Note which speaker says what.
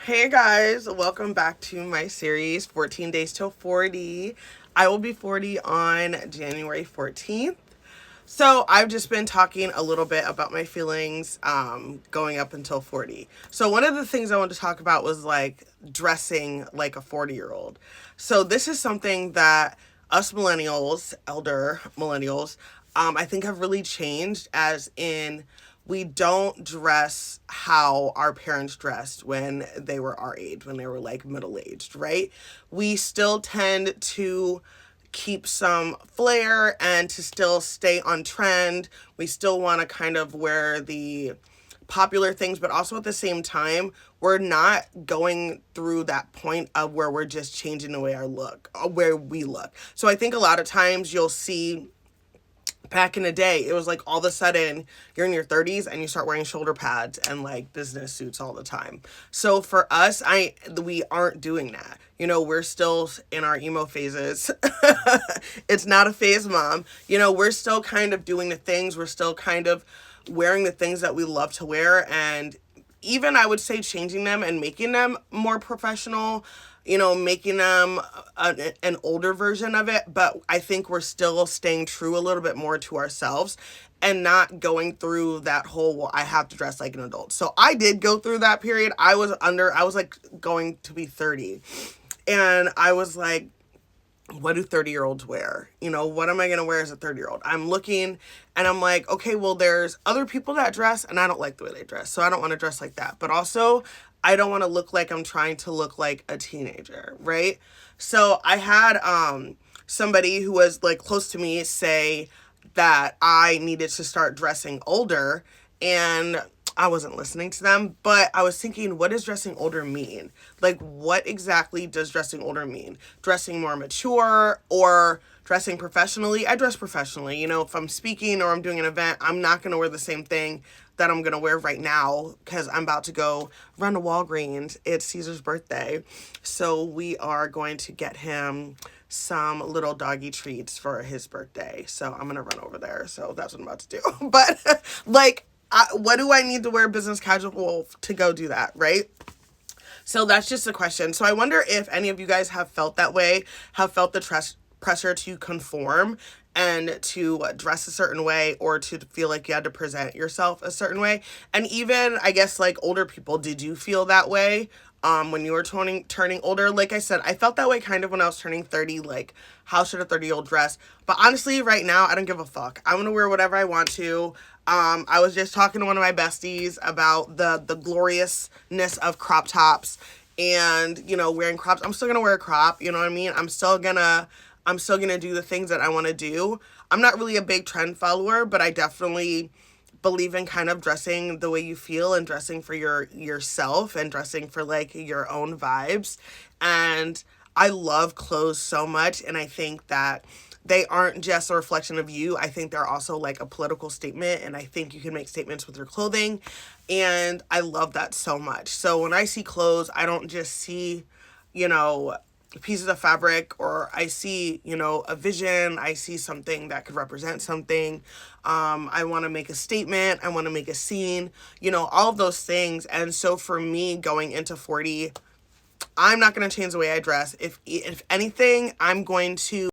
Speaker 1: Hey guys, welcome back to my series 14 Days Till 40. I will be 40 on January 14th. So, I've just been talking a little bit about my feelings going up until 40. So, one of the things I wanted to talk about was like dressing like a 40-year-old. So, this is something that us millennials, elder millennials, I think have really changed, as in we don't dress how our parents dressed when they were our age, when they were like middle aged, right? We still tend to keep some flair and to still stay on trend. We still want to kind of wear the popular things, but also at the same time, we're not going through that point of where we're just changing the way our look, where we look. So I think a lot of times you'll see back in the day, it was like all of a sudden you're in your 30s and you start wearing shoulder pads and like business suits all the time. So for us, we aren't doing that. We're still in our emo phases. It's not a phase, mom. We're still kind of doing the things. We're still kind of wearing the things that we love to wear, and even I would say changing them and making them more professional, making them an older version of it. But I think we're still staying true a little bit more to ourselves and not going through that whole, well, I have to dress like an adult. So I did go through that period. I was like going to be 30. And I was like, what do 30-year-olds wear? What am I going to wear as a 30-year-old? I'm looking and I'm like, okay, well, there's other people that dress and I don't like the way they dress. So I don't want to dress like that. But also, I don't want to look like I'm trying to look like a teenager, right? So I had somebody who was like close to me say that I needed to start dressing older, and I wasn't listening to them, but I was thinking, what does dressing older mean? Like, what exactly does dressing older mean? Dressing more mature or dressing professionally? I dress professionally. If I'm speaking or I'm doing an event, I'm not going to wear the same thing that I'm going to wear right now because I'm about to go run to Walgreens. It's Caesar's birthday. So we are going to get him some little doggy treats for his birthday. So I'm going to run over there. So that's what I'm about to do. But like, what do I need to wear business casual to go do that, right? So that's just a question. So I wonder if any of you guys have felt that way, have felt the pressure to conform and to dress a certain way, or to feel like you had to present yourself a certain way. And even, I guess, like older people, did you feel that way when you were turning older? Like I said, I felt that way kind of when I was turning 30, like, how should a 30-year-old dress? But honestly, right now, I don't give a fuck. I'm going to wear whatever I want to. I was just talking to one of my besties about the gloriousness of crop tops and, wearing crops. I'm still going to wear a crop, you know what I mean? I'm still going to do the things that I want to do. I'm not really a big trend follower, but I definitely believe in kind of dressing the way you feel and dressing for yourself and dressing for like your own vibes. And I love clothes so much, and I think that they aren't just a reflection of you. I think they're also like a political statement, and I think you can make statements with your clothing, and I love that so much. So when I see clothes, I don't just see, you know, pieces of fabric, or I see, a vision. I see something that could represent something. I want to make a statement. I want to make a scene, all of those things. And so for me going into 40, I'm not going to change the way I dress. If anything, I'm going to